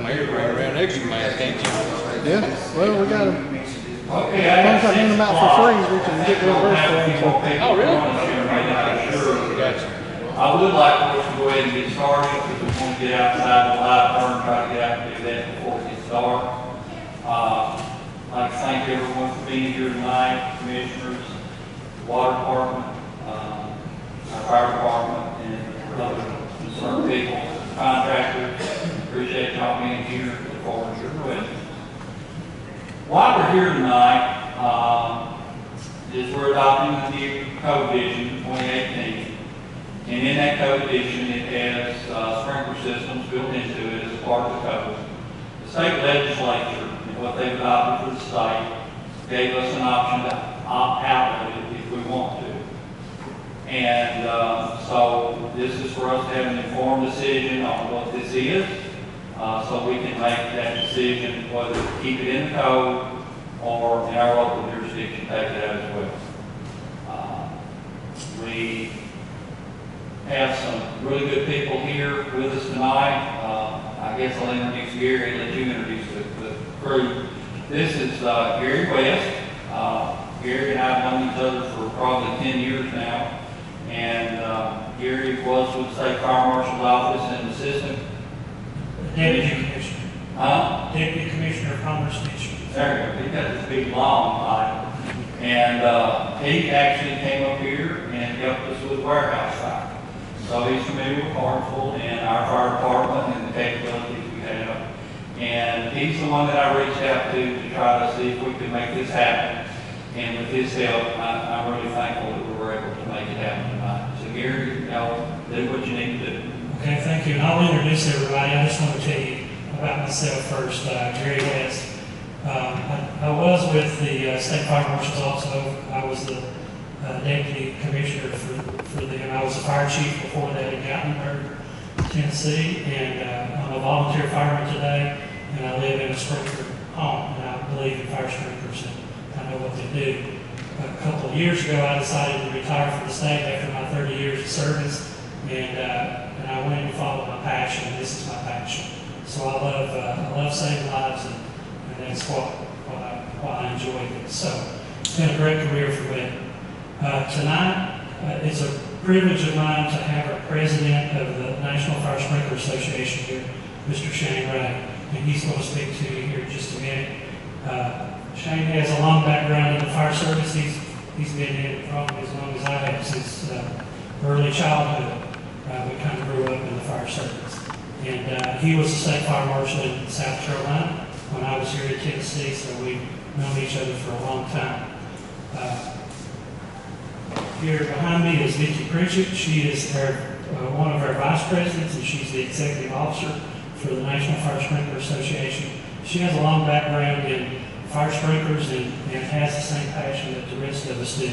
Mayor bring around extra man, can't you? Yeah, well, we got them. As long as I hand them out for free, we can get reimbursed for them. Oh, really? Gotcha. I would like for us to go ahead and get started because we want to get outside the light burn, try to get out and do that before it gets dark. I'd like to thank everyone for being here tonight, commissioners, the water department, our fire department, and other concerned people, contractors. Appreciate y'all being here. Look forward to your questions. While we're here tonight, we're adopting the new code edition 2018. And in that code edition, it has sprinkler systems built into it as part of the code. The state legislature, and what they've adopted for the state, gave us an option to opt out of it if we want to. And so this is for us to have an informed decision on what this is, so we can make that decision whether to keep it in the code or in our local jurisdiction take it out as well. We have some really good people here with us tonight. I guess I'll introduce Gary and let you introduce the crew. This is Gary West. Gary and I have known each other for probably 10 years now. And Gary was with the State Fire Marshal's Office and assistant Deputy Commissioner. Deputy Commissioner of Commerce District. There you go. He got this big long title. And he actually came up here and helped us with warehouse fire. So he's familiar with Hartsville and our fire department and the capabilities we have. And he's the one that I reached out to try to see if we could make this happen. And with his help, I'm really thankful that we were able to make it happen tonight. So Gary, y'all do what you need to do. Okay, thank you. And I'll introduce everybody. I just want to tell you about myself first. Gary West. I was with the State Fire Marshal's also. I was the Deputy Commissioner for them. I was a fire chief before that in Gatlinburg, Tennessee. And I'm a volunteer fireman today. And I live in a sprinkler home. And I believe in fire sprinklers. And I know what they do. A couple of years ago, I decided to retire from the state after my 30 years of service. And I went and followed my passion. This is my passion. So I love saving lives, and that's what I enjoy. So it's been a great career for me. Tonight, it's a privilege of mine to have our president of the National Fire Sprinkler Association here, Mr. Shane Ray, and he's going to speak to you here in just a minute. Shane has a long background in the fire service. He's been in it probably as long as I have, since early childhood. We kind of grew up in the fire service. And he was a state fire marshal in South Carolina when I was here in Tennessee, so we've known each other for a long time. Here behind me is Vicki Pritchett. She is one of our vice presidents, and she's the executive officer for the National Fire Sprinkler Association. She has a long background in fire sprinklers and has the same passion that the rest of us do.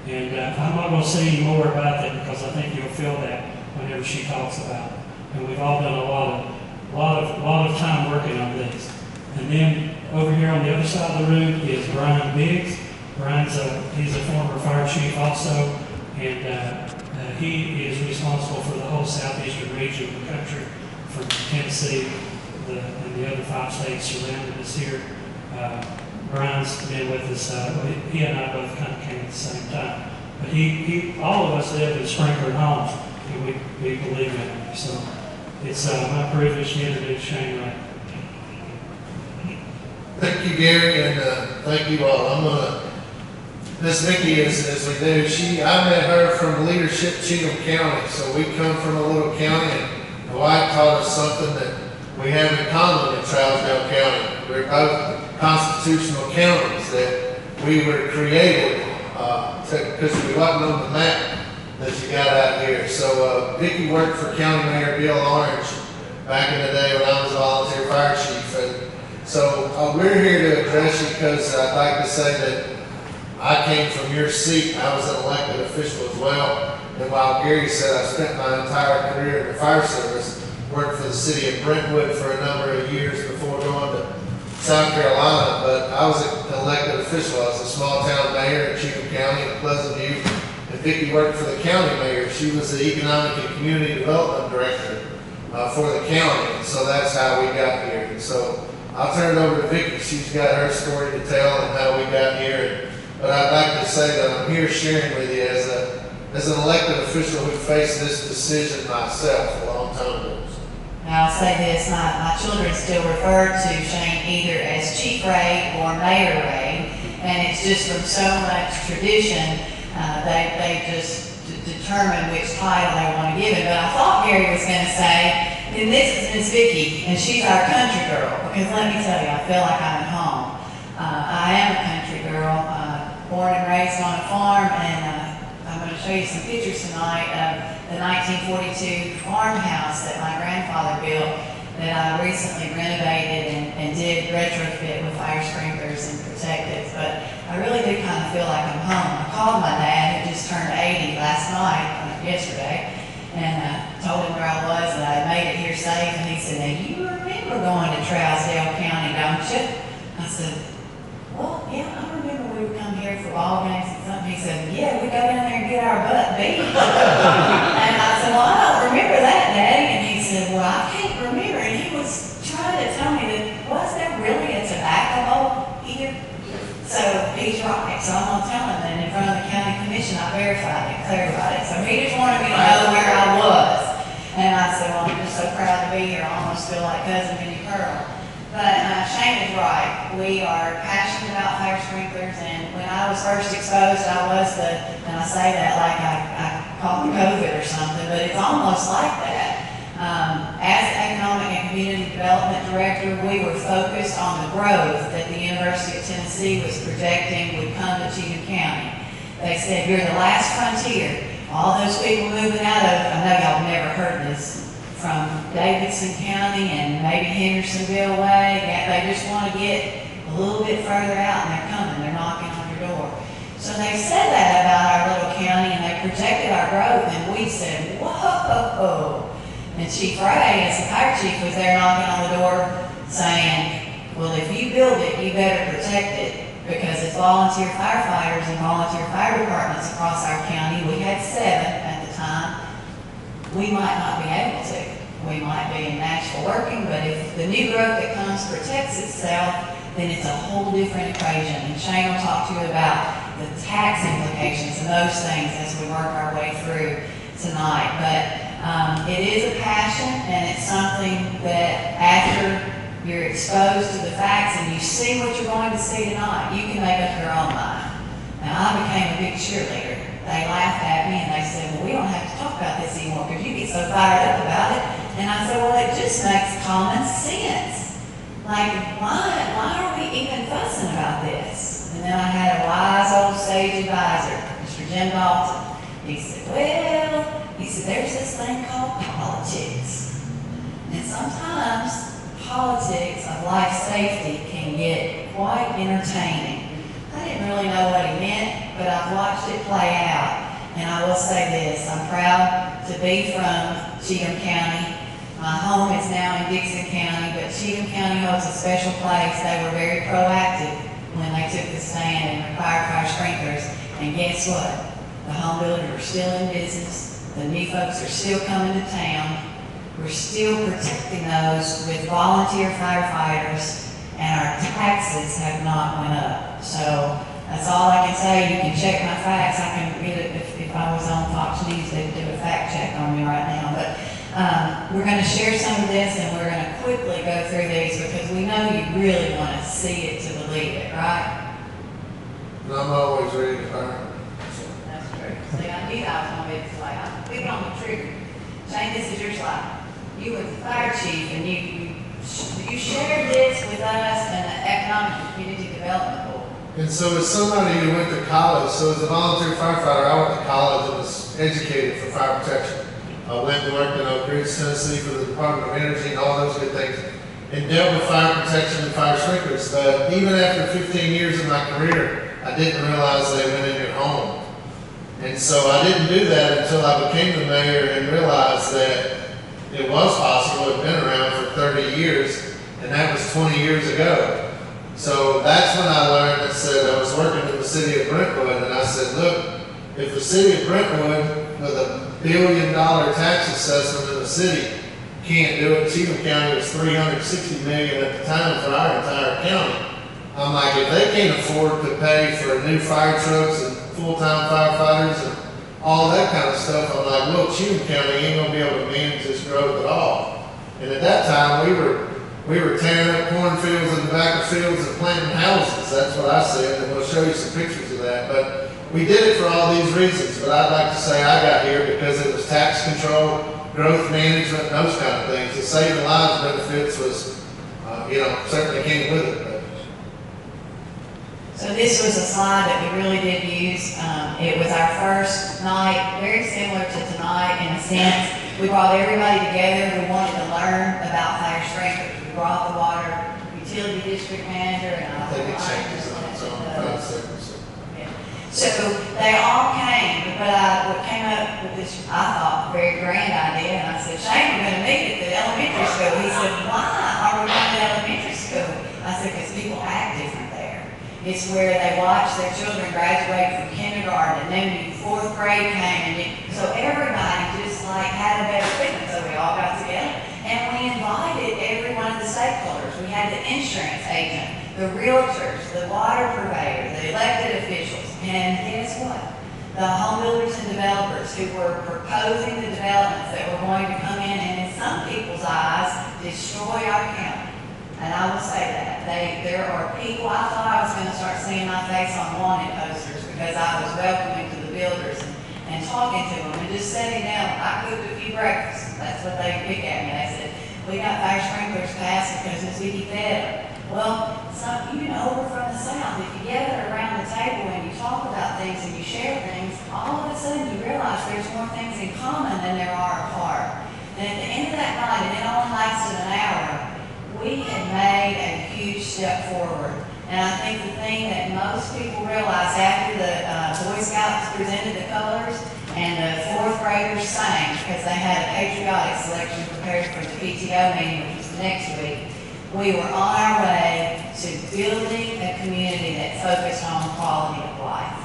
And I'm not going to say any more about that because I think you'll feel that whenever she talks about it. And we've all done a lot of time working on this. And then over here on the other side of the room is Brian Biggs. He's a former fire chief also, and he is responsible for the whole southeastern region of the country, from Tennessee and the other 5 states surrounding us here. Brian's been with us. He and I both kind of came at the same time. But all of us live in sprinklered homes, and we believe in it. So it's my privilege to introduce Shane Wright. Thank you, Gary, and thank you all. Miss Vicki, as we do, I met her from leadership Cheatham County, so we come from a little county, and my wife taught us something that we have in common in Trousdale County. We're both constitutional counties, that we were created because we wasn't on the map that you got out here. So Vicki worked for County Mayor Bill Orange back in the day when I was a volunteer fire chief. And so we're here to address you because I'd like to say that I came from your seat. I was an elected official as well. And while Gary said I spent my entire career in the fire service, worked for the city of Brentwood for a number of years before going to South Carolina, but I was an elected official. I was a small town mayor in Cheatham County in Pleasant View. And Vicki worked for the county mayor. She was the economic and community development director for the county. And so that's how we got here. And so I'll turn it over to Vicki. She's got her story to tell and how we got here. But I'd like to say that I'm here sharing with you as an elected official who faced this decision myself a long time ago. Now, I'll say this, my children still refer to Shane either as Chief Ray or Mayor Ray, and it's just from so much tradition, they just determine which title they want to give it. But I thought Gary was going to say, and this is Miss Vicki, and she's our country girl, because let me tell you, I feel like I'm at home. I am a country girl, born and raised on a farm, and I'm going to show you some pictures tonight of the 1942 farmhouse that my grandfather built that I recently renovated and did retrofit with fire sprinklers and protectives. But I really do kind of feel like I'm home. I called my dad, who just turned 80 yesterday, and told him where I was, that I made it here safe. And he said, "Now you remember going to Trousdale County, don't you?" I said, "Well, yeah, I remember we would come here for ball games and something." He said, "Yeah, we go down there and get our butt beat." And I said, "Well, I don't remember that, Daddy." And he said, "Well, I can't remember." And he was trying to tell me that, was there really a tobacco bowl here? So he's right. So I'm going to tell him that in front of the county commission, I verified it, clarified it. So he just wanted me to know where I was. And I said, "Well, I'm just so proud to be here. I almost feel like Cousin Minnie Pearl." But Shane is right. We are passionate about fire sprinklers, and when I was first exposed, I was and I say that like I caught the COVID or something, but it's almost like that. As Economic and Community Development Director, we were focused on the growth that the University of Tennessee was projecting would come to Cheatham County. They said, "You're the last frontier." All those people moving out of, I know y'all have never heard this, from Davidson County and maybe Hendersonville way, they just want to get a little bit further out, and they're coming, they're knocking on your door. So they said that about our little county, and they projected our growth, and we said, "Whoa." And Chief Ray, as the fire chief, was there knocking on the door saying, "Well, if you build it, you better protect it, because it's volunteer firefighters and volunteer fire departments across our county." We had 7 at the time. We might not be able to. We might be in Nashville working, but if the new growth that comes protects itself, then it's a whole different equation. And Shane will talk to you about the tax implications and those things as we work our way through tonight. But it is a passion, and it's something that after you're exposed to the facts and you see what you're going to see tonight, you can make up your own mind. Now, I became a big cheerleader. They laughed at me and they said, "Well, we don't have to talk about this anymore because you get so fired up about it." And I said, "Well, it just makes common sense. Like, why are we even fussing about this?" And then I had a wise old sage advisor, Mr. Jim Dalton. He said, "There's this thing called politics. And sometimes politics of life safety can can get quite entertaining. I didn't really know what he meant, but I've watched it play out. And I will say this, I'm proud to be from Cheatham County. My home is now in Dixon County, but Cheatham County holds a special place. They were very proactive when they took the stand and required fire sprinklers. And guess what? The home builders are still in business. The new folks are still coming to town. We're still protecting those with volunteer firefighters, and our taxes have not went up. So that's all I can say. You can check my facts. I can get it if I was on Fox News, they'd do a fact check on me right now. But we're going to share some of this, and we're going to quickly go through these because we know you really want to see it to believe it, right? And I'm always ready to fire. That's true. See, I knew I was going to be this way. I'm big on the trigger. Shane, this is your slide. You were the fire chief, and you shared this with us and the Economic and Community Development Board. And so as somebody who went to college, so as a volunteer firefighter, I went to college and was educated for fire protection. I went and worked in Oak Ridge, Tennessee for the Department of Energy and all those good things, and dealt with fire protection and fire sprinklers. But even after 15 years of my career, I didn't realize they went in your home. And so I didn't do that until I became the mayor and realized that it was possible. It had been around for 30 years, and that was 20 years ago. So that's when I learned that said I was working in the city of Brentwood, and I said, look, if the city of Brentwood with $1 billion tax assessment in the city can't do it, Cheatham County was $360 million at the time for our entire county. I'm like, if they can't afford to pay for new fire trucks and full-time firefighters and all that kind of stuff, I'm like, well, Cheatham County ain't gonna be able to manage this growth at all. And at that time, we were tearing up cornfields in the back of fields and planting houses. That's what I said, and we'll show you some pictures of that. But we did it for all these reasons. But I'd like to say I got here because it was tax control, growth management, and those kind of things. The saving lives benefits was, certainly came with it. So this was a slide that we really did use. It was our first night, very similar to tonight in a sense. We brought everybody together. We wanted to learn about fire sprinklers. We brought the water utility district manager and I think it changes on its own 5 seconds. So they all came, but what came up with this, I thought, very grand idea, and I said, Shane, we're going to meet at the elementary school. He said, why are we going to elementary school? I said, because people act different there. It's where they watch their children graduate from kindergarten, and then fourth grade came, and so everybody just had a better treatment. So we all got together, and we invited every one of the stakeholders. We had the insurance agent, the realtors, the water purveyor, the elected officials, and guess what? The home builders and developers who were proposing the developments that were going to come in and, in some people's eyes, destroy our county. And I will say that. There are people, I thought I was going to start seeing my face on wanted posters because I was welcoming to the builders and talking to them and just sitting down. I cooked a few breakfasts. That's what they pick at me. They said, we got fire sprinklers passed because Ms. Vicki fed them. Well, we're from the South. If you gather around the table and you talk about things and you share things, all of a sudden you realize there's more things in common than there are apart. And at the end of that night, and it only lasted an hour, we had made a huge step forward. And I think the thing that most people realized after the Boy Scouts presented the colors and the fourth graders sang, because they had a patriotic selection prepared for the PTO meeting, which was next week, we were on our way to building a community that focused on quality of life.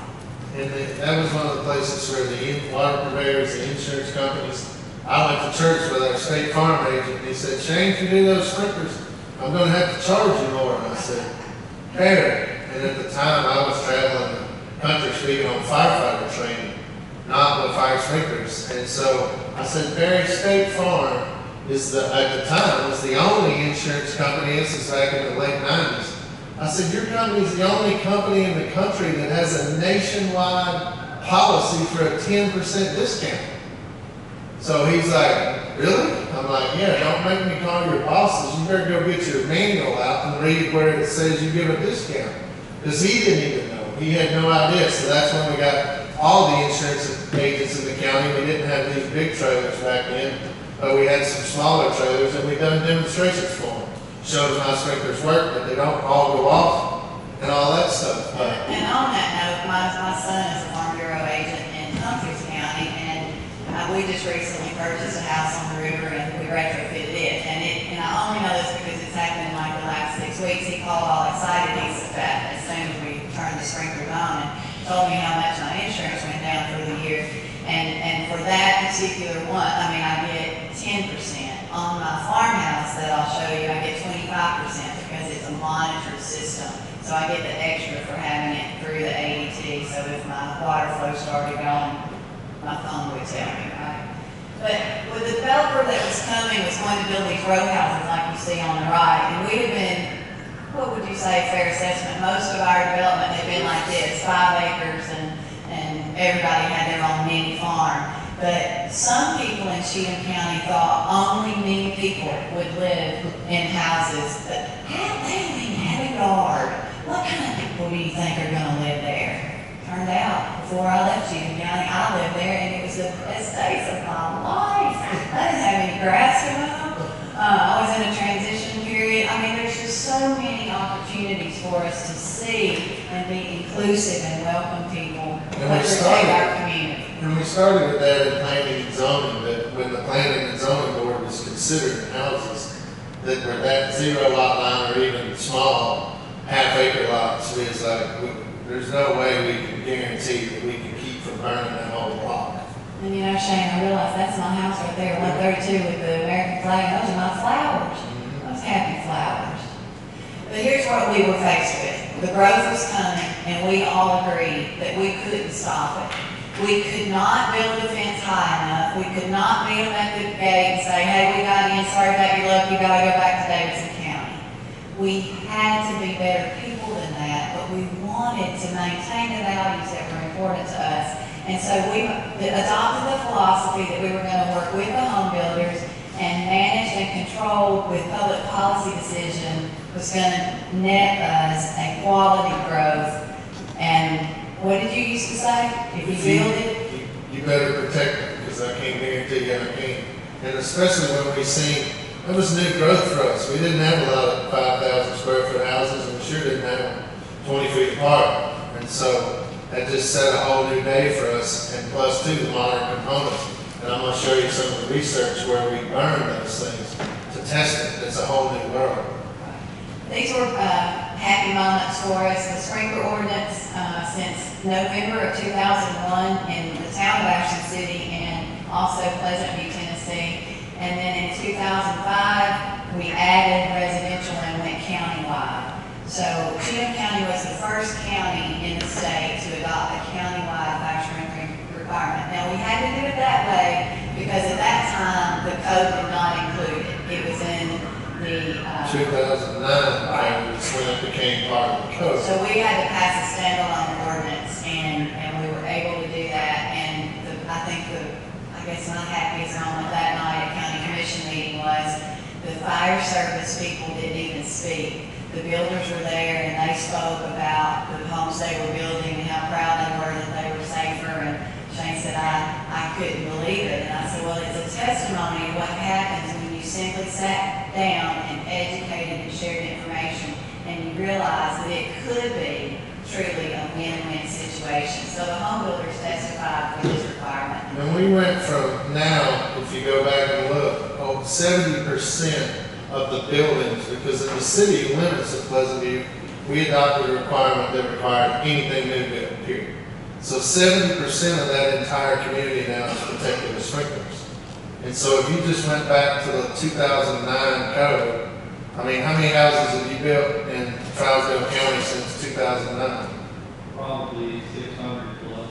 And that was one of the places where the water purveyors, the insurance companies, I went to church with our state farm agent, and he said, Shane, if you do those sprinklers, I'm going to have to charge you more. And I said, fair. And at the time, I was traveling the country speaking on firefighter training, not with fire sprinklers. And so I said, Barry, State Farm is at the time, was the only insurance company, this is back in the late 90s. I said, your company is the only company in the country that has a nationwide policy for a 10% discount. So he's like, really? I'm like, yeah, don't make me call your bosses. You better go get your manual out and read where it says you give a discount. Because he didn't even know. He had no idea. So that's when we got all the insurance agents in the county. We didn't have these big trailers back then, but we had some smaller trailers, and we done demonstrations for them, shows my sprinklers work, but they don't all go off and all that stuff. But And on that note, my son is a Farm Bureau agent in Humphreys County, and we just recently purchased a house on the river and we retrofitted it. And I only know this because it's happened in like the last 6 weeks. He called all excited. He said that as soon as we turned the sprinklers on and told me how much my insurance went down through the year. And for that particular one, I mean, I get 10%. On my farmhouse that I'll show you, I get 25% because it's a monitored system. So I get the extra for having it through the ADT. So if my water flow started going, my phone would tell me, right? But with the developer that was coming was going to build these row houses like you see on the right. And we had been, what would you say, fair assessment? Most of our development had been like this, 5 acres and everybody had their own mini farm. But some people in Cheatham County thought only mean people would live in houses that they don't even have a yard. What kind of people do you think are going to live there? Turned out, before I left Cheatham County, I lived there and it was the best days of my life. I didn't have any grass to mow. I was in a transition period. I mean, there's just so many opportunities for us to see and be inclusive and welcome people that protect our community. And we started with that in planning and zoning, that when the planning and zoning board was considering houses that were that 0 lot line or even small, half-acre lots, we was like, there's no way we can guarantee that we can keep from burning that whole block. And you know, Shane, I realize that's my house right there, 132 with the American flag. Those are my flowers. Those happy flowers. But here's what we were faced with. The growth was coming, and we all agreed that we couldn't stop it. We could not build a fence high enough. We could not meet them at the gate and say, hey, we got in, sorry about your luck, you gotta go back to Davidson County. We had to be better people than that, but we wanted to maintain the values that were important to us. And so we adopted the philosophy that we were gonna work with the home builders and manage and control with public policy decision was gonna net us a quality growth. And what did you used to say? If you build it, you better protect it, because I can't guarantee you I can. And especially when we seen, it was new growth for us. We didn't have a lot of 5,000 square foot houses, and we sure didn't have them 20 feet apart. And so that just set a whole new day for us, and plus too, the modern components. And I'm gonna show you some of the research where we burned those things to test it. It's a whole new world. these were happy moments for us. The sprinkler ordinance since November of 2001 in the town of Ashland City and also Pleasant View, Tennessee. And then in 2005, we added residential and went countywide. So Cheatham County was the first county in the state to adopt a countywide fire sprinkler requirement. Now we had to do it that way because at that time the code did not include it. It was in the 2009, right. That's when it became part of the code. So we had to pass a standalone ordinance, and we were able to do that. And I guess my happiest moment that night at county commission meeting was the fire service people didn't even speak. The builders were there, and they spoke about the homes they were building and how proud they were that they were safer. And Shane said, I couldn't believe it. And I said, well, it's a testimony of what happens when you simply sat down and educated and shared information, and you realize that it could be truly a win-win situation. So the home builders testified for this requirement. And we went from now, if you go back and look, 70% of the buildings, because in the city limits of Pleasant View, we adopted a requirement that required anything new built, period. So 70% of that entire community now is protected with sprinklers. And so if you just went back to the 2009 code, I mean, how many houses have you built in Trousdale County since 2009? Probably 600 plus.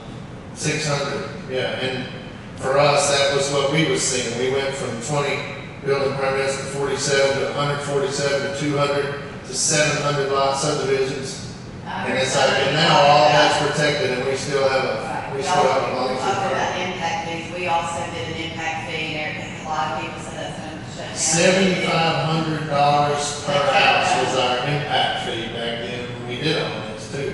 600, yeah. And for us, that was what we was seeing. We went from 20 building permits to 47 to 147 to 200 to 700 lot subdivisions. And it's like, and now all that's protected, and we still have a, we still have a long We're talking about impact fees. We also did an impact fee there. A lot of people said that's going to shut down. $7,500 per house was our impact fee back then when we did all this too.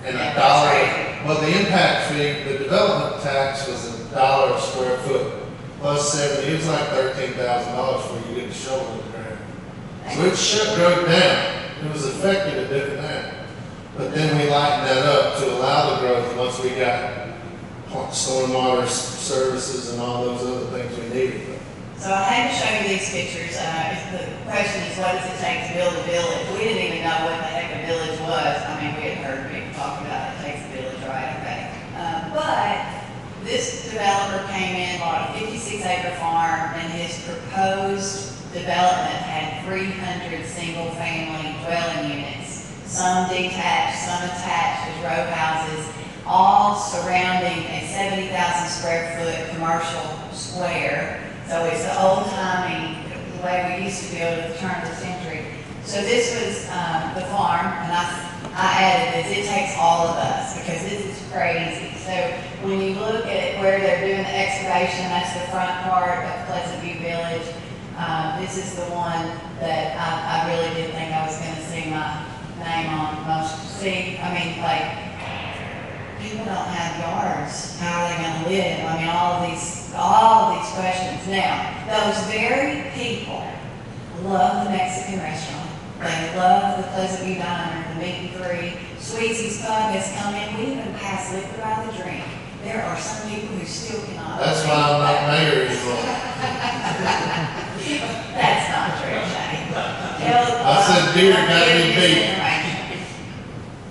And Yeah, $1, that's well, the impact fee, the development tax was $1 a square foot plus 70, it was like $13,000 for you to get a shovel in the ground. So it shut growth down. It was affected a different time. But then we lightened that up to allow the growth once we got stormwater services and all those other things we needed. So I had to show you these pictures. The question is, what does it take to build a village? We didn't even know what the heck a village was. I mean, we had heard people talk about it takes a village, right? Okay. But this developer came in, bought a 56-acre farm, and his proposed development had 300 single-family dwelling units, some detached, some attached as row houses, all surrounding a 70,000 square foot commercial square. So it's the old-timey, the way we used to build at the turn of the century. So this was the farm, and I added this. It takes all of us because this is crazy. So when you look at where they're doing the excavation, that's the front part of Pleasant View Village. This is the one that I really did think I was going to see my name on most. See, I mean, like, people don't have yards. How are they going to live? I mean, all of these questions. Now, those very people love the Mexican restaurant. They love the Pleasant View Diner, the Meat and Three. Sweetsy's Pub has come in. We even pass liquor by the drink. There are some people who still cannot. That's why I'm not mayor anymore. That's not true, Shane. I said deer got me beat.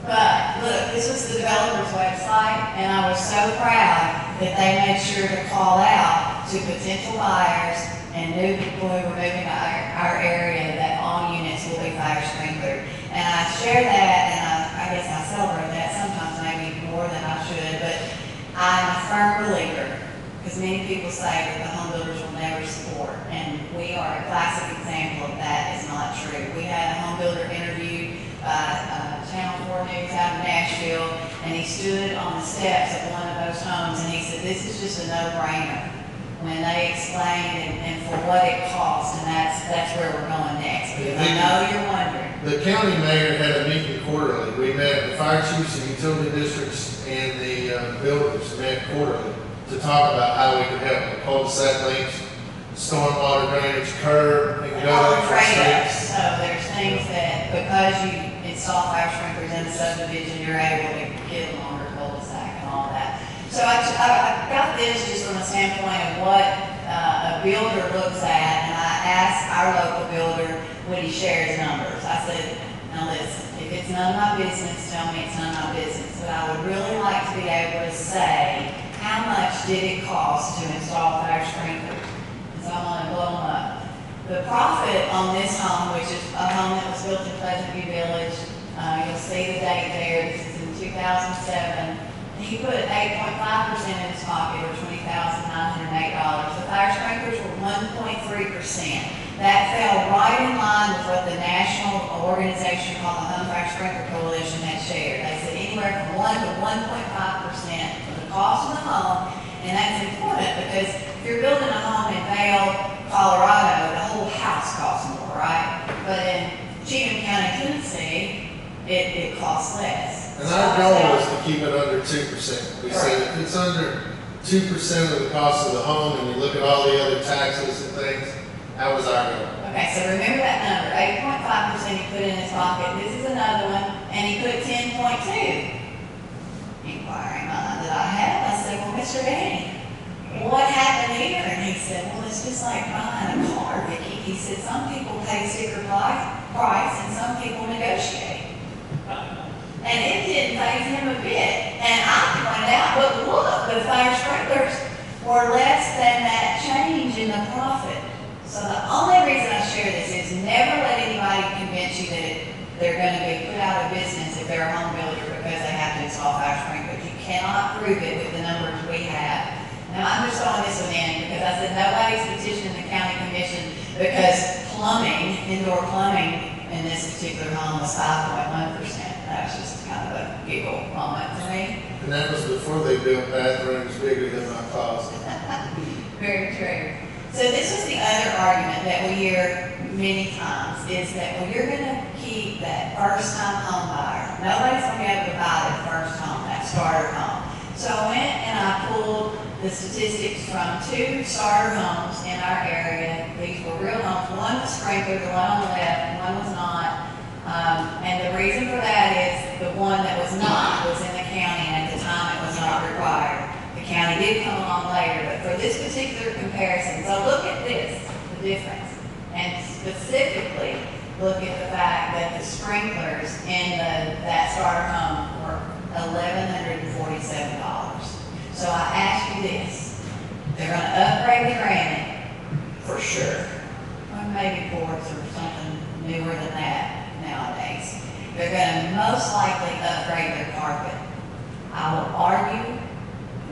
But look, this was the developer's website, and I was so proud that they made sure to call out to potential buyers and new people who were moving to our area that all units will be fire sprinklered. And I share that, and I guess I celebrate that sometimes maybe more than I should, but I'm a firm believer, because many people say that the home builders will never support, and we are a classic example of that is not true. We had a home builder interviewed by Channel 4 News out of Nashville, and he stood on the steps of one of those homes, and he said, this is just a no-brainer. When they explained and for what it cost, and that's where we're going next, because I know you're wondering. The county mayor had a meeting quarterly. We met the fire chiefs and utility districts and the builders met quarterly to talk about how we could help. The cul-de-sac links, stormwater drainage, curb, and go All down the trade-offs. streets. So there's things that because you install fire sprinklers in the subdivision, you're able to get a longer cul-de-sac and all that. So I got this just from a standpoint of what a builder looks at, and I asked our local builder, would he share his numbers? I said, now listen, if it's none of my business, tell me it's none of my business. But I would really like to be able to say, how much did it cost to install fire sprinklers? And so I want to blow them up. The profit on this home, which is a home that was built in Pleasant View Village, you'll see the date there, this is in 2007. He put 8.5% in his pocket, or $20,908. The fire sprinklers were 1.3%. That fell right in line with what the national organization called the Home Fire Sprinkler Coalition had shared. They said anywhere from 1 to 1.5% of the cost of the home, and that's important because if you're building a home in Vail, Colorado, the whole house costs more, right? But in Cheatham County, Tennessee, it costs less. And our goal is to keep it under 2%. We said if it's under 2% of the cost of the home, and you look at all the other taxes and things, that was our goal. Okay, so remember that number, 8.5% he put in his pocket. This is another one, and he put 10.2. Inquiring mind that I have, I said, well, Mr. Danny, what happened here? And he said, well, it's just like buying a car, Vicki. He said, some people pay sticker price, and some people negotiate. And it didn't faze him a bit. And I pointed out, but look, the fire sprinklers were less than that change in the profit. So the only reason I share this is never let anybody convince you that they're going to be put out of business if they're a home builder because they have to install fire sprinklers. You cannot prove it with the numbers we have. Now, I'm just throwing this one in because I said nobody's petitioning the county commission because plumbing, indoor plumbing in this particular home was 5.1%. That was just kind of a giggle moment for me. And that was before they built bathrooms bigger than my closet. Very true. So this was the other argument that we hear many times is that, well, you're going to keep that first-time home buyer. Nobody's going to be able to buy their first home, that starter home. So I went and I pulled the statistics from 2 starter homes in our area. These were real homes. One was sprinkled, the one on the left, and one was not. And the reason for that is the one that was not was in the county, and at the time it was not required. The county did come along later, but for this particular comparison, so look at this, the difference. And specifically, look at the fact that the sprinklers in that starter home were $1,147. So I ask you this, they're gonna upgrade the granite, for sure. Or maybe boards or something newer than that nowadays. They're gonna most likely upgrade their carpet. I will argue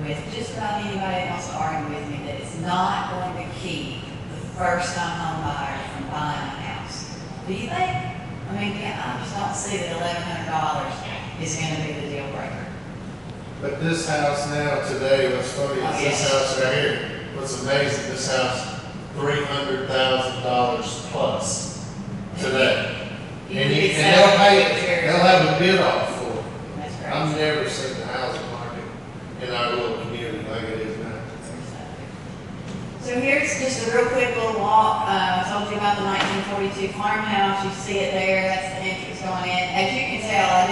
with just about anybody that wants to argue with me that it's not going to keep the first-time home buyer from buying a house. Do you think? I mean, I just don't see that $1,100 is going to be the deal breaker. But this house now, today, what's funny is this yes. house right here, what's amazing, this house, $300,000 plus today. And they'll pay, they'll have a bid off for it. That's crazy. I've never seen the housing market in our little community like it is now. So here's just a real quick little walk. I told you about the 1942 farmhouse. You see it there. That's the entrance going in. As you can tell,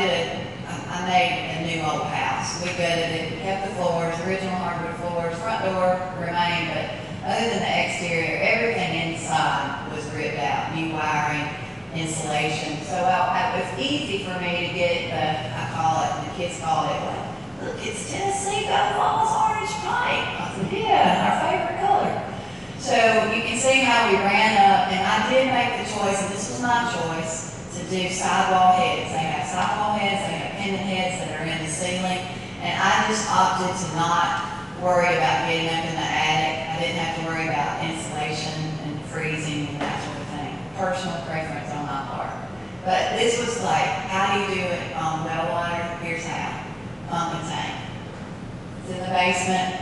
I made a new old house. We gutted it, kept the floors, original hardwood floors, front door remained, but other than the exterior, everything inside was ripped out. New wiring, insulation. So it was easy for me to get I call it, the kids call it, look, it's Tennessee got Walls orange paint. I said, yeah, our favorite color. So you can see how we ran up, and I did make the choice, and this was my choice, to do sidewall heads. They have sidewall heads, they have pendant heads that are in the ceiling, and I just opted to not worry about getting up in the attic. I didn't have to worry about insulation and freezing and that sort of thing. Personal preference on my part. But this was like, how do you do it on well water? Here's how. Pump and tank. It's in the basement.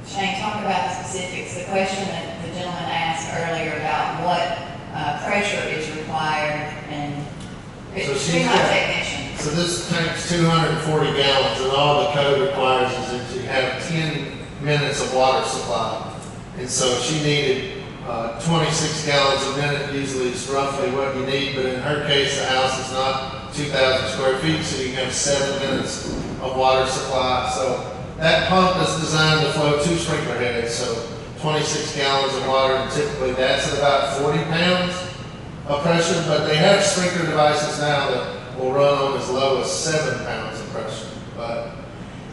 Shane, talk about the specifics. The question that the gentleman asked earlier about what pressure is required, and it's my technician. So this tank's 240 gallons, and all the code requires is that you have 10 minutes of water supply. And so she needed 26 gallons a minute, usually is roughly what you need, but in her case, the house is not 2,000 square feet, so you have 7 minutes of water supply. So that pump is designed to flow 2 sprinkler heads, so 26 gallons of water, and typically that's at about 40 pounds of pressure, but they have sprinkler devices now that will run on as low as 7 pounds of pressure, but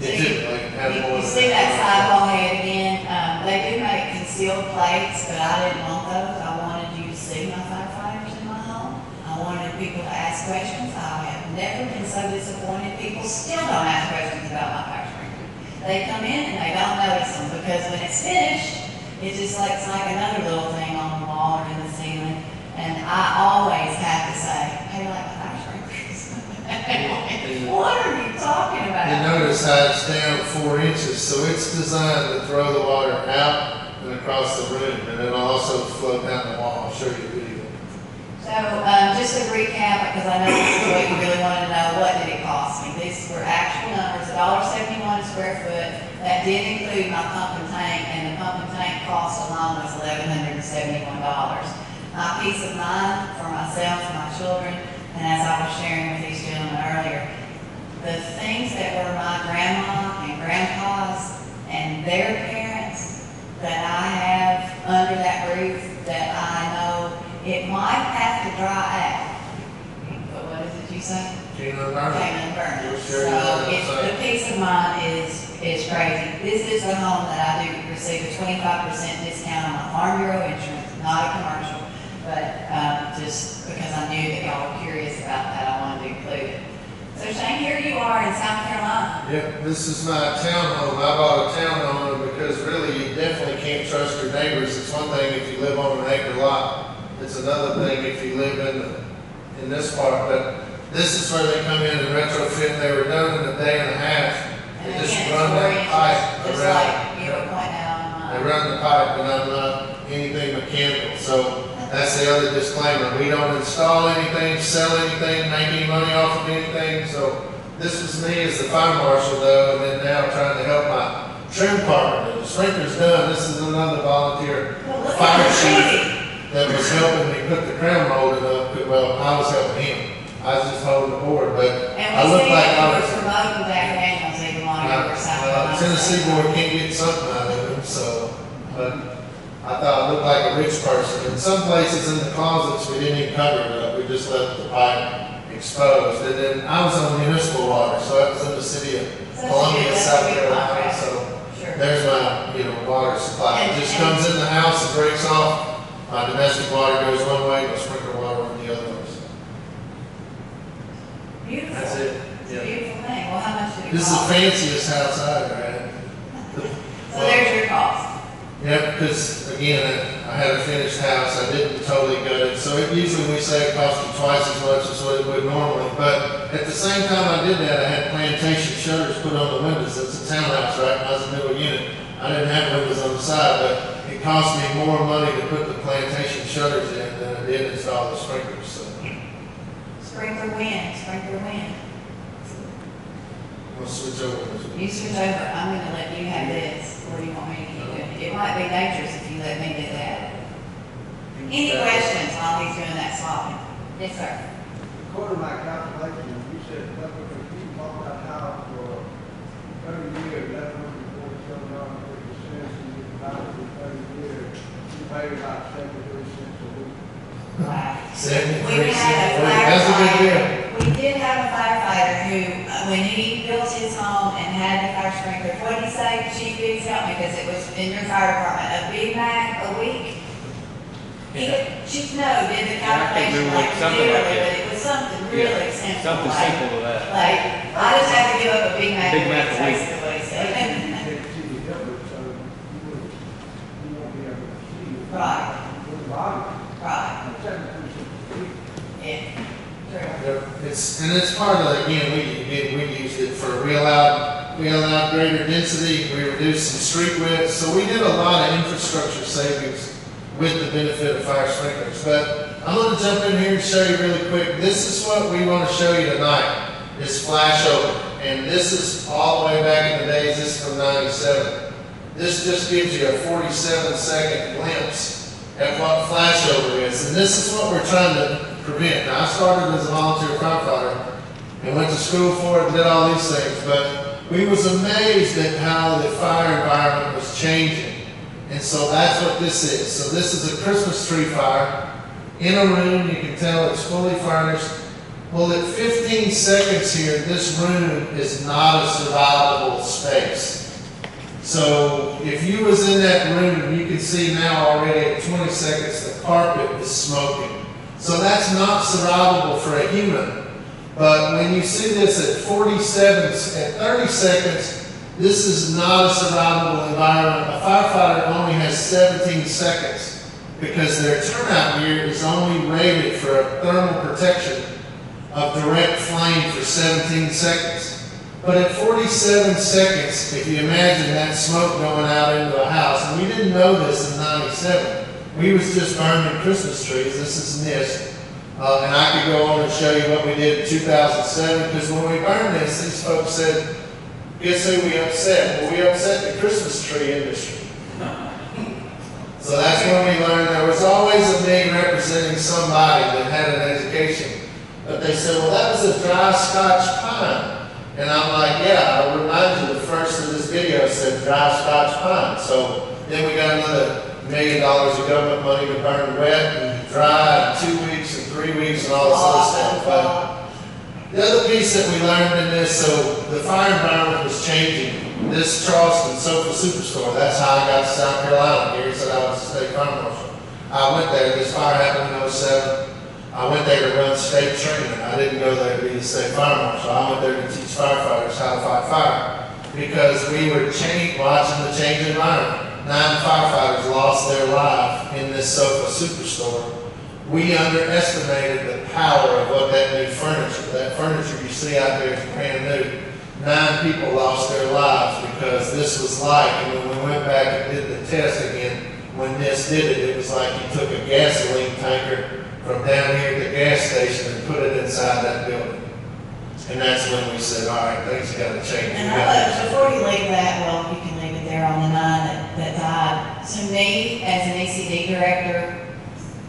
it typically has more than that. You see that sidewall head again? They do make concealed plates, but I didn't want those. I wanted you to see my firefighters in my home. I wanted people to ask questions. I have never been so disappointed. People still don't ask questions about my fire sprinkler. They come in and they don't notice them, because when it's finished, it's just like, it's like another little thing on the wall or in the ceiling. And I always have to say, hey, like my fire sprinklers. What are you talking about? You notice how it's down 4 inches, so it's designed to throw the water out and across the room, and it'll also flow down the wall. I'll show you a video. So just to recap, because I know this is what you really want to know, what did it cost me? These were actual numbers, $1.71 a square foot. That did include my pump and tank, and the pump and tank cost alone was $1,171. My peace of mind for myself, for my children, and as I was sharing with these gentlemen earlier, the things that were my grandma and grandpa's and their parents that I have under that roof, that I know it might have to dry out. But what is it you say? Can't unburn it. Can't unburn it. You'll So share that the peace of mind is crazy. This is the home that I do receive a 25% discount on my Farm Bureau insurance, not a commercial. But just because I knew that y'all were curious about that, I wanted to include it. So Shane, here you are in South Carolina. Yep, this is my townhome. I bought a townhome because really you definitely can't trust your neighbors. It's one thing if you live on an acre lot. It's another thing if you live in this part. But this is where they come in and retrofit. They were done in a day and a half. They And just again, run it's 4 that inches, pipe just around. like you were pointing out on mine. They run the pipe, and I'm not anything mechanical. So that's the other disclaimer. We don't install anything, sell anything, make any money off of anything. So this was me as the fire marshal, though, and then now trying to help my trim carpenter, the sprinkler's done, this is another volunteer Well, look fire at the chief city. that was helping me put the crown molding up, well, I was helping him. I was just holding the board, but I And we look see like that I we're was. promoting Jack Daniels even longer or something. Tennessee board can't get something out of him, so, but I thought I looked like a rich person. In some places in the closets, we didn't even cover it up, we just left the pipe exposed. And then I was on municipal water, so that was in the city of That's Columbia, good, that's South a good Carolina, contract. so Sure. there's my, water supply. It And- just and- comes in the house and breaks off. My domestic water goes one way, my sprinkler water over the other way. So Beautiful. that's it. It's a Yeah. beautiful thing. Well, how much did it This is the cost? fanciest house I ever had. So there's your cost. Yep, because again, I had a finished house, I didn't totally gut it, so usually we say it costs you twice as much as what it would normally, but at the same time I did that, I had plantation shutters put on the windows. It's a townhouse, right? I was a newer unit, I didn't have windows on the side, but it cost me more money to put the plantation shutters in than it did install the sprinklers, so Sprinkler wind, sprinkler wind. we'll switch over. You switch over, I'm gonna let you have this, or do you want me to keep doing it? It might be dangerous if you let me do that. Any questions while he's doing that swapping? Yes, sir. According to my calculation, you said that if you bought that house for 30 years, $1,147.50, and you buy it for 30 years, you pay about 73 cents a week. Wow. 73 We had a cents. That's a good deal. firefighter, we did have a firefighter who, when he built his home and had the fire sprinkler, what did he say, Chief Biggs, help me, because it was in your fire department, a Big Mac a week? He, Chief No did the calculation, remember like something like literally, that. but it was something really simple. Something like- simple to that. Like, I just have to give up a Big Mac a Big week, Mac a that's week. basically what he said. You can't see the difference, so you won't be able to see it. Right, With the body, right, 73 cents a week. yeah, true. Yep, it's part of, again, we used it for, we allowed greater density, we reduced some street width, so we did a lot of infrastructure savings with the benefit of fire sprinklers. But I'm gonna jump in here and show you really quick, this is what we wanna show you tonight, is flash over. And this is all the way back in the days, this is from '97. This just gives you a 47-second glimpse at what flashover is, and this is what we're trying to prevent. Now, I started as a volunteer firefighter and went to school for it and did all these things, but we was amazed at how the fire environment was changing. And so that's what this is. So this is a Christmas tree fire in a room. You can tell it's fully furnished. Well, at 15 seconds here, this room is not a survivable space. So if you was in that room, you can see now already at 20 seconds, the carpet is smoking. So that's not survivable for a human. But when you see this at 47, at 30 seconds, this is not a survivable environment. A firefighter only has 17 seconds because their turnout gear is only rated for a thermal protection of direct flame for 17 seconds. But at 47 seconds, if you imagine that smoke going out into a house, and we didn't know this in '97, we was just burning Christmas trees. This is NIST. And I could go on and show you what we did in 2007, because when we burned this, these folks said, guess who we upset? Well, we upset the Christmas tree industry. So that's when we learned there was always a me representing somebody that had an education. But they said, well, that was a dry Scotch pine. And I'm like, yeah, I remind you, the first of this video said dry Scotch pine. So then we got another $1 million of government money to burn wet and dry in 2 weeks and 3 weeks and all this other stuff. But the other piece that we learned in this, so the fire environment was changing. This Charleston Sofa Superstore, that's how I got to South Carolina. Gary said I was a state fire marshal. I went there, this fire happened in '07. I went there to run state training. I didn't go there to be the state fire marshal. I went there to teach firefighters how to fight fire because we were watching the change environment. 9 firefighters lost their life in this Sofa Superstore. We underestimated the power of what that new furniture, that furniture you see out there is brand new. 9 people lost their lives because this was like, and when we went back and did the test again, when this did it, it was like you took a gasoline tanker from down here at the gas station and put it inside that building. And that's when we said, all right, things got to change. And I love, before you leave that, well, you can leave it there on the 9 that died. To me, as an ECD director,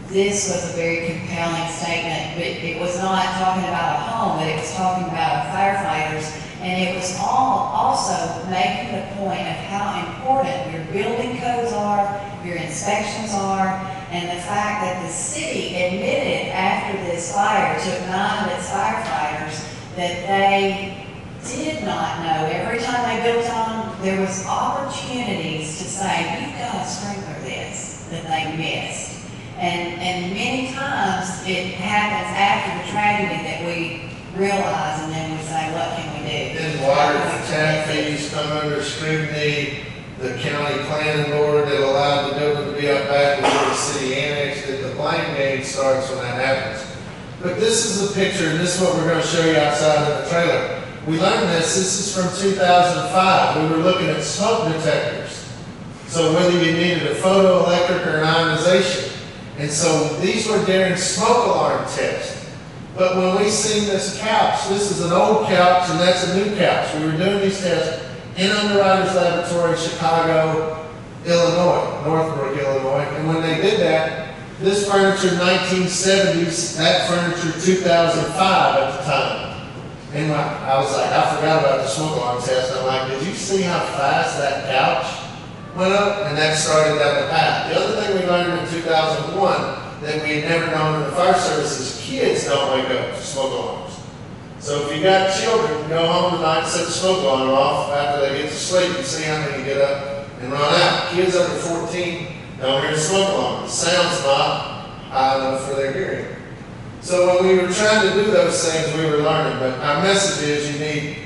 this was a very compelling statement, but it was not talking about a home, but it was talking about firefighters, and it was also making the point of how important your building codes are, your inspections are, and the fact that the city admitted after this fire took 9 of its firefighters that they did not know. Every time they built on them, there was opportunities to say, you've got to sprinkler this, that they missed. And many times it happens after the tragedy that we realize, and then we say, what can we do? Then water tap fees come under scrutiny. The county planning board that allowed the building to be up back before the city annexed it. The blame game starts when that happens. But this is a picture, and this is what we're going to show you outside in the trailer. We learned this is from 2005. We were looking at smoke detectors. So whether you needed a photoelectric or an ionization. And so these were during smoke alarm tests. But when we seen this couch, this is an old couch and that's a new couch. We were doing these tests in Underwriters Laboratory, Chicago, Illinois, Northbrook, Illinois. And when they did that, this furniture 1970s, that furniture 2005 at the time. And I was like, I forgot about the smoke alarm test. I'm like, did you see how fast that couch went up? And that started down the path. The other thing we learned in 2001 that we had never known in the fire service is kids don't wake up to smoke alarms. So if you got children, go home tonight and set the smoke alarm off after they get to sleep and see how many get up and run out. Kids under 14 don't hear the smoke alarm. The sound's not high enough for their hearing. So when we were trying to do those things, we were learning. But our message is you need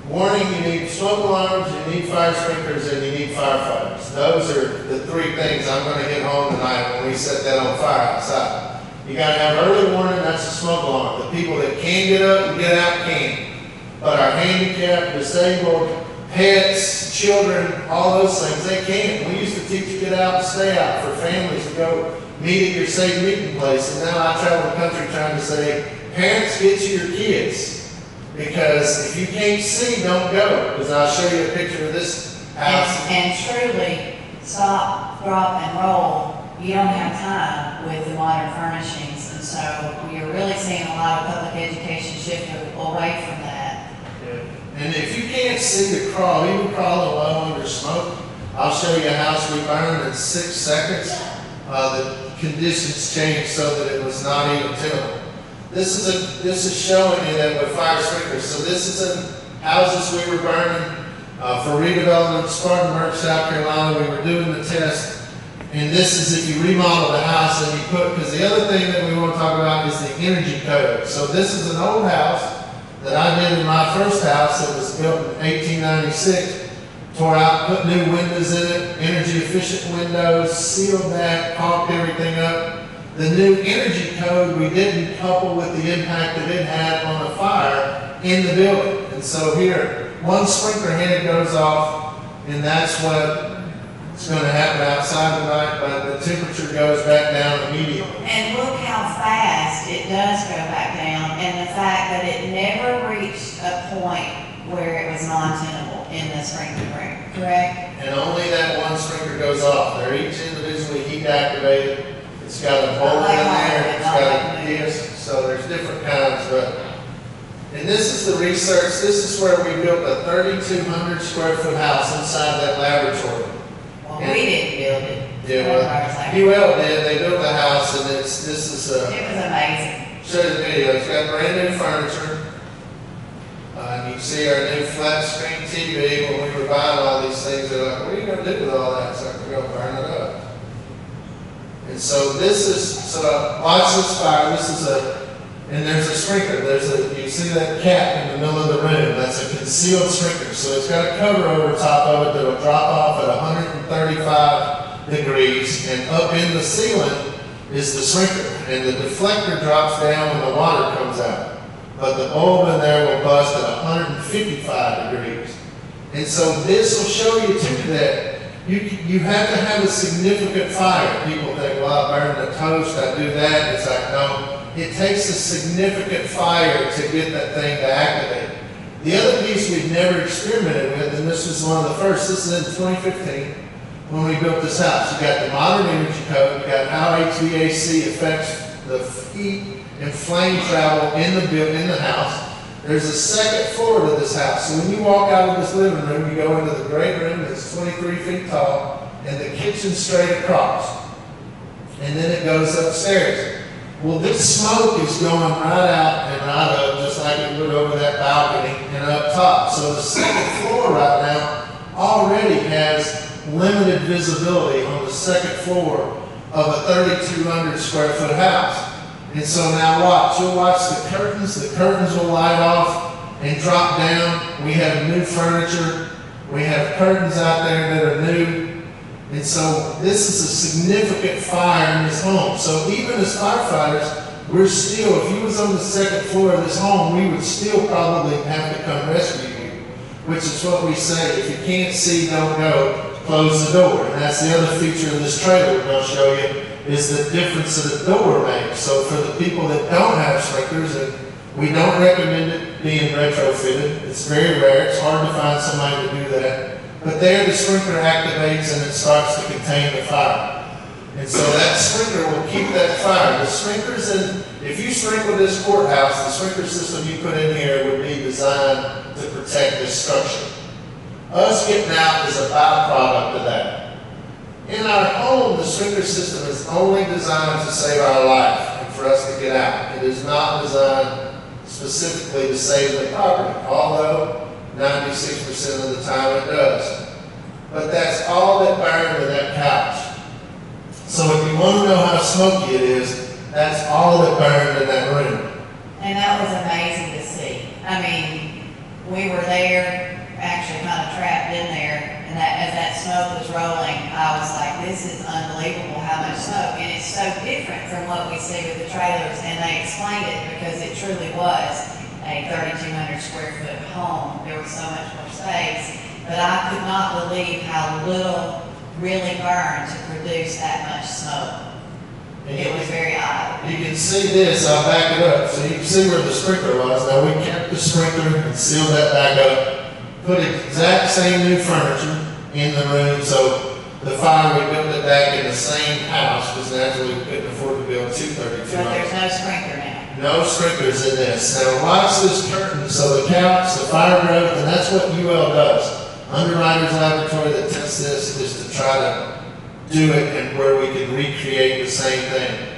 warning, you need smoke alarms, you need fire sprinklers, and you need firefighters. Those are the 3 things I'm going to hit home tonight when we set that on fire outside. You got to have early warning, that's a smoke alarm. The people that can get up and get out can. But our handicapped, disabled, pets, children, all those things, they can't. We used to teach get out and stay out for families to go meet at your safe meeting place. And now I travel the country trying to say, parents, get to your kids. Because if you can't see, don't go. Because I'll show you a picture of this house. And truly, stop, drop, and roll. You don't have time with the modern furnishings. And so we are really seeing a lot of public education shift away from that. And if you can't see the crawl, even crawling low under smoke, I'll show you a house we burned in 6 seconds. The conditions changed so that it was not even tenable. This is showing you that with fire sprinklers. So this is in houses we were burning for redevelopment, Spartanburg, South Carolina. We were doing the test. And this is if you remodel the house and you put, because the other thing that we want to talk about is the energy code. So this is an old house that I did in my first house that was built in 1896. Tore out, put new windows in it, energy efficient windows, sealed that, caulked everything up. The new energy code we didn't couple with the impact that it had on the fire in the building. And so here, one sprinkler head goes off, and that's what is going to happen outside tonight, but the temperature goes back down immediately. And look how fast it does go back down, and the fact that it never reached a point where it was non-tenable in the sprinkler room, correct? And only that one sprinkler goes off. They're each individually heat activated. It's got a bulb in there, it's got a disc, so there's different kinds, and this is the research. This is where we built a 3,200 square foot house inside that laboratory. Well, we didn't build it. Yeah, well, UL did. They built the house, and this is it was amazing. Show you the video. It's got brand new furniture. And you can see our new flat screen TV. When we were buying all these things, they're like, what are you going to do with all that? It's like, we're going to burn it up. And so this is, so watch this fire. This is and there's a sprinkler. You see that cap in the middle of the room. That's a concealed sprinkler. So it's got a cover over top of it that'll drop off at 135 degrees. And up in the ceiling is the sprinkler. And the deflector drops down when the water comes out. But the bulb in there will bust at 155 degrees. And so this will show you too that you have to have a significant fire. People think, well, I burned the toast, I do that. It's like, no, it takes a significant fire to get that thing to activate. The other piece we've never experimented with, and this was one of the first, this is in 2015, when we built this house. You got the modern energy code, you got how HVAC affects the heat and flame travel in the house. There's a second floor to this house. So when you walk out of this living room, you go into the great room that's 23 feet tall, and the kitchen straight across. And then it goes upstairs. Well, this smoke is going right out and right up, just like it would over that balcony and up top. So the second floor right now already has limited visibility on the second floor of a 3,200 square foot house. And so now watch, you'll watch the curtains will light off and drop down. We have new furniture, we have curtains out there that are new. And so this is a significant fire in this home. So even as firefighters, we're still, if you was on the second floor of this home, we would still probably have to come rescue you, which is what we say, if you can't see, don't go, close the door. And that's the other feature of this trailer we're going to show you, is the difference that the door makes. So for the people that don't have sprinklers, we don't recommend it being retrofitted. It's very rare. It's hard to find somebody to do that. But there the sprinkler activates and it starts to contain the fire. And so that sprinkler will keep that fire. The sprinklers if you sprinkle this courthouse, the sprinkler system you put in here would be designed to protect this structure. Us getting out is a byproduct of that. In our home, the sprinkler system is only designed to save our life and for us to get out. It is not designed specifically to save the property, although 96% of the time it does. But that's all that burned in that couch. So if you want to know how smoky it is, that's all that burned in that room. And that was amazing to see. I mean, we were there, actually kind of trapped in there, and as that smoke was rolling, I was like, this is unbelievable how much smoke. And it's so different from what we see with the trailers, and they explained it because it truly was a 3,200 square foot home. There was so much more space, but I could not believe how little really burned to produce that much smoke. It was very odd. You can see this, I'll back it up. So you can see where the sprinkler was. Now we kept the sprinkler and sealed that back up. Put exact same new furniture in the room. So the fire, we built it back in the same house because naturally we couldn't afford to build 232. But there's no sprinkler now. No sprinklers in this. Now watch this curtain. So the couch, the fire growth, and that's what UL does. Underwriters Laboratory that tests this is to try to do it and where we can recreate the same thing.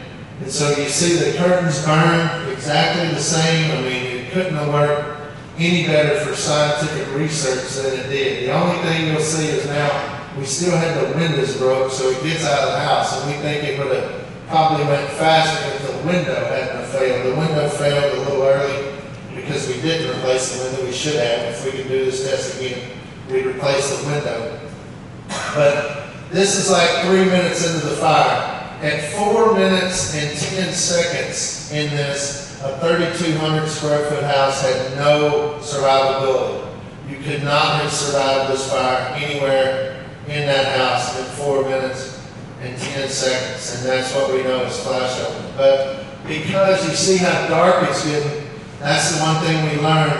And so you see the curtains burn exactly the same. I mean, it couldn't have worked any better for scientific research than it did. The only thing you'll see is now we still had the windows broke, so it gets out of the house, and we think it would have probably went faster if the window hadn't have failed. The window failed a little early because we didn't replace the window. We should have. If we can do this test again, we'd replace the window. But this is like 3 minutes into the fire. At 4 minutes and 10 seconds in this, a 3,200 square foot house had no survivability. You could not have survived this fire anywhere in that house in 4 minutes and 10 seconds. And that's what we know is flash open. But because you see how dark it's getting, that's the one thing we learned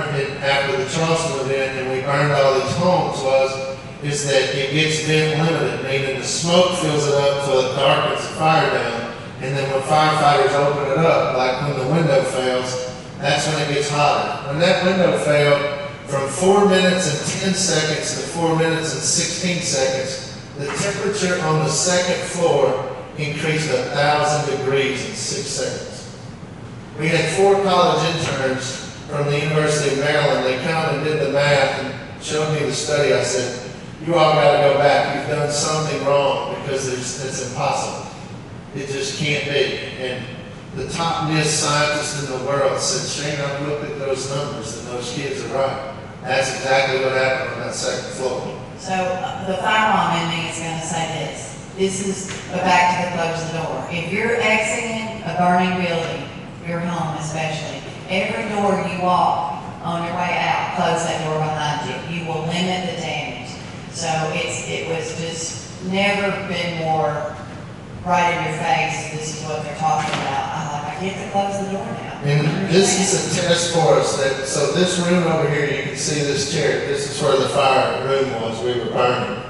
after the Trousdale event and we burned all these homes is that it gets vent limited, meaning the smoke fills it up until it darkens the fire down. And then when firefighters open it up, like when the window fails, that's when it gets hotter. When that window failed, from 4 minutes and 10 seconds to 4 minutes and 16 seconds, the temperature on the second floor increased 1,000 degrees in 6 seconds. We had 4 college interns from the University of Maryland. They come and did the math and showed me the study. I said, you all got to go back. You've done something wrong because it's impossible. It just can't be. And the top NIST scientist in the world said, Shane, I've looked at those numbers and those kids are right. That's exactly what happened on that second floor. So the fire mom in me is going to say this. This is back to the close the door. If you're exiting a burning building, your home especially, every door you walk on your way out, close that door behind you. You will limit the damage. So it was just never been more right in your face. This is what they're talking about. I get to close the door now. And this is a test for us that, so this room over here, you can see this chair, this is where the fire room was, we were burning.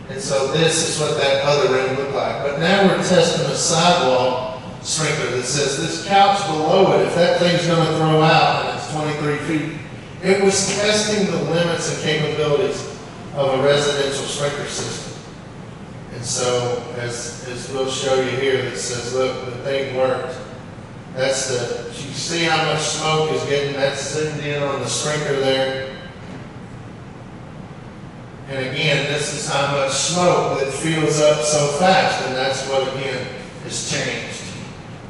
And so this is what that other room looked like. But now we're testing a sidewalk sprinkler that says this couch below it, if that thing's gonna throw out and it's 23 feet. It was testing the limits and capabilities of a residential sprinkler system. And so, as we'll show you here, that says, look, the thing worked. That's the, you see how much smoke is getting, that's zoomed in on the sprinkler there. And again, this is how much smoke that fills up so fast, and that's what, again, has changed.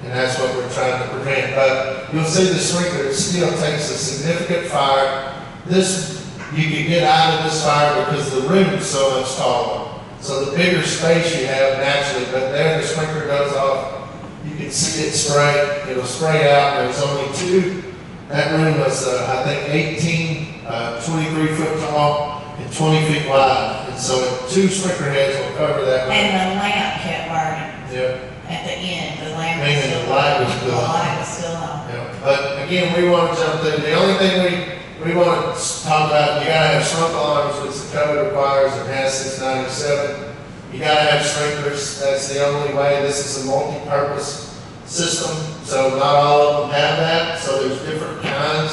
And that's what we're trying to prevent. But you'll see the sprinkler, it still takes a significant fire. This, you can get out of this fire because the room is so much taller. So the bigger space you have naturally, but there the sprinkler goes off. You can see it spray. It'll spray out. There's only two. That room was, I think, 23 foot tall and 20 feet wide. And so two sprinkler heads will cover that room. And the lamp kept burning. Yeah. At the end, the lamp was Meaning still the light was on. still The on. light was still on. Yeah. But again, we want to jump through. The only thing we want to talk about, you gotta have smoke alarms, which the code requires in HAS 697. You gotta have sprinklers. That's the only way. This is a multi-purpose system, so not all of them have that. So there's different kinds,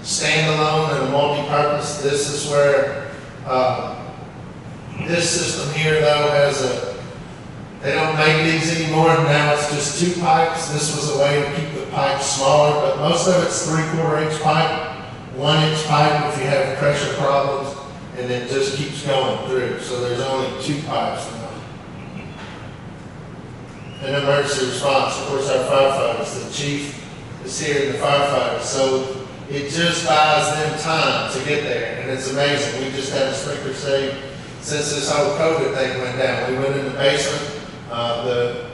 standalone and a multi-purpose. This is where this system here, though, has a. They don't make these anymore. Now it's just two pipes. This was a way to keep the pipes smaller, but most of it's 3/4 inch pipe. 1 inch pipe if you have pressure problems, and it just keeps going through. So there's only two pipes now. And emergency response, of course, our firefighters, the chief is here and the firefighters. So it just buys them time to get there, and it's amazing. We just had a sprinkler save since this whole COVID thing went down. We went in the basement, the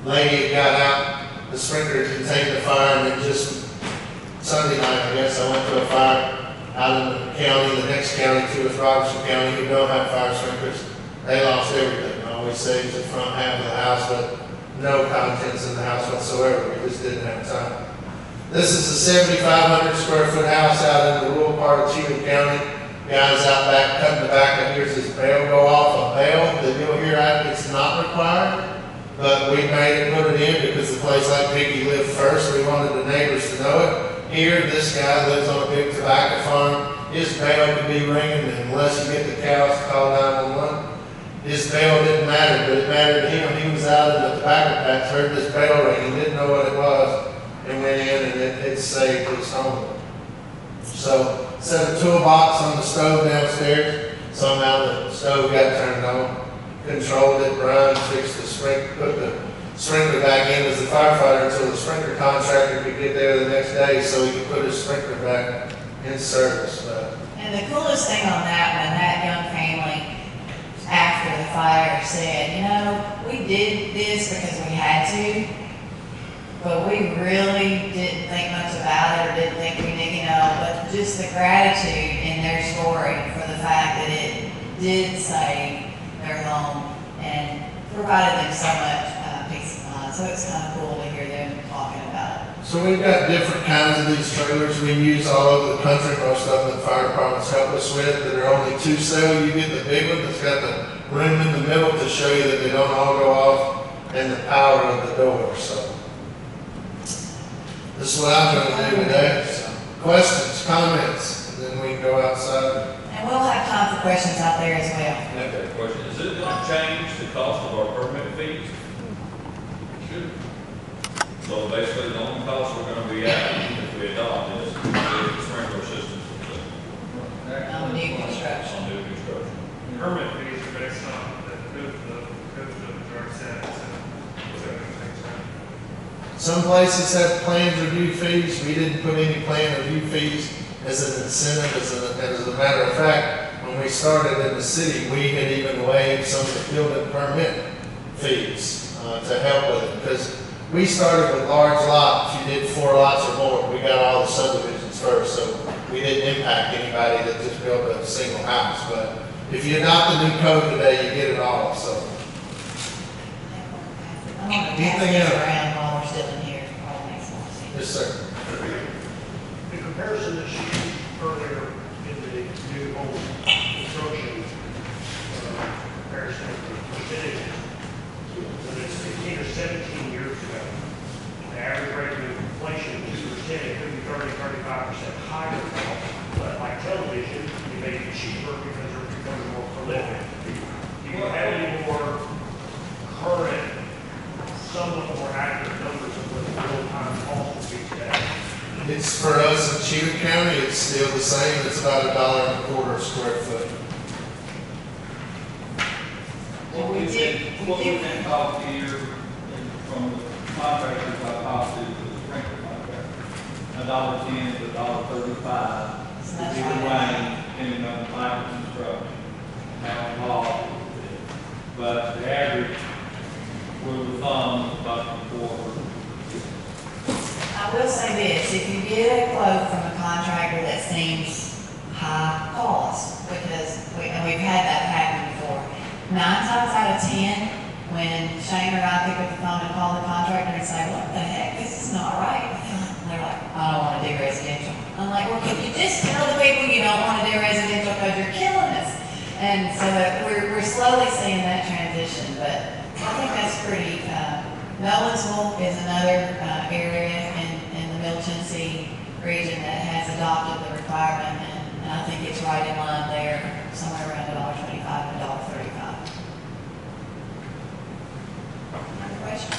lady got out, the sprinkler contained the fire, and it just Sunday night, I guess, I went to a fire out in the county, the next county to us, Robertson County, who don't have fire sprinklers. They lost everything. I always saves the front half of the house, but no contents in the house whatsoever. We just didn't have time. This is a 7,500 square foot house out in the rural part of Cheatham County. Guys out back cutting the back up. Here's this bell go off, a bell that you'll hear out. It's not required, but we made it, put it in because the place like Vicky lived first. We wanted the neighbors to know it. Here, this guy lives on a big tobacco farm. His bell could be ringing unless you get the cows to call 911. His bell didn't matter, but it mattered to him. He was out in the tobacco patch, heard this bell ring, he didn't know what it was, and went in and it saved his home. So, set a toolbox on the stove downstairs. Somehow the stove got turned on. Controlled it, Brian fixed the sprinkler, put the sprinkler back in as the firefighter until the sprinkler contractor could get there the next day so he could put his sprinkler back in service. And the coolest thing on that, when that young family, after the fire, said, you know, we did this because we had to, but we really didn't think much about it or didn't think we need, but just the gratitude in their story for the fact that it did save their home and provided them so much peace of mind. So it's kind of cool to hear them talking about it. So we've got different kinds of these trailers we use all over the country. Most of them the fire departments help us with that are only 2 cell. You get the big one that's got the room in the middle to show you that they don't all go off, and the power of the door. So this is what I'm going to do today. So, questions, comments, and then we can go outside. And we'll have time for questions out there as well. I have a question. Is it going to change the cost of our permit fees? Should. So basically, the only cost we're going to be at if we adopt this is the sprinkler systems. On new construction. On new construction. Permit fees are based on the code of the drug set. Some places have planned review fees. We didn't put any planned review fees as an incentive. As a matter of fact, when we started in the city, we had even waived some of the building permit fees to help with it. Because we started with large lots. You did 4 lots or more. We got all the subdivisions first, so we didn't impact anybody that just built a single house. But if you adopt the new code today, you get it all. So I'm going to pass anything this else? around while we're still in here. Yes, sir. The comparison that she used earlier in the new home construction comparison of the percentages, whether it's 15 or 17 years ago, the average rate of inflation was 2%, it could be 30-35% higher now, but like television, it may be cheaper because they're becoming more prolific. Do you have any more current, somewhat more accurate numbers of what the real-time cost will be today? It's for us in Cheatham County, it's still the same. It's about $1.25 a square foot. What we've been talked here from the contractors I talked to, the sprinkler contractor, $1.10 to $1.35. So that's Either right. way, depending on the type of construction, how involved it is. But the average rule of thumb is about a quarter. I will say this, if you get a quote from a contractor that seems high cost, because we've had that happen before, 9 times out of 10, when Shane or I pick up the phone and call the contractor and say, what the heck, this is not right. They're like, I don't want to do residential. I'm like, well, can you just tell the people you don't want to do residential because you're killing us? And so we're slowly seeing that transition, but I think that's pretty, Nolensville is another area in the Middle Tennessee region that has adopted the requirement, and I think it's right in line there, somewhere around $1.25 and $1.35. Another question?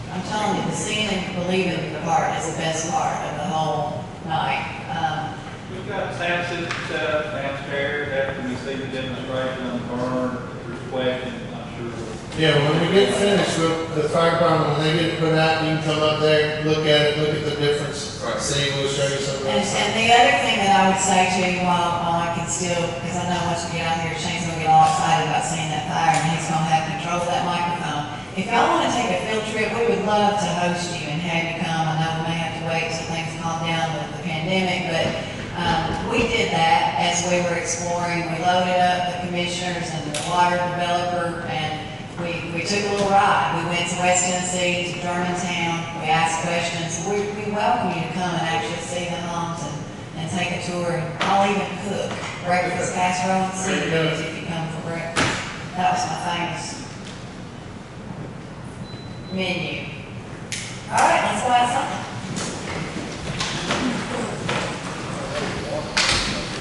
I'm telling you, the seeing and believing the part is the best part of the whole night. We've got a sound system set up downstairs after we see the demonstration on the burn. If there's questions, I'm sure we'll. Yeah, when we get finished with the fire department, when they get it put out, you can come up there, look at it, look at the difference. See, we'll show you some of And that. the other thing that I would say to you while I can still, because I know once we get out here, Shane's gonna get all excited about seeing that fire and he's gonna have control of that microphone. If y'all wanna take a field trip, we would love to host you and have you come. I know we may have to wait till things calm down with the pandemic, but we did that as we were exploring. We loaded up the commissioners and the water developer, and we took a little ride. We went to West Tennessee, to Germantown. We asked questions. We welcome you to come and actually see the homes and take a tour. And I'll even cook breakfast casserole and seafood if you come for breakfast. That was my famous menu. All right, let's go have something.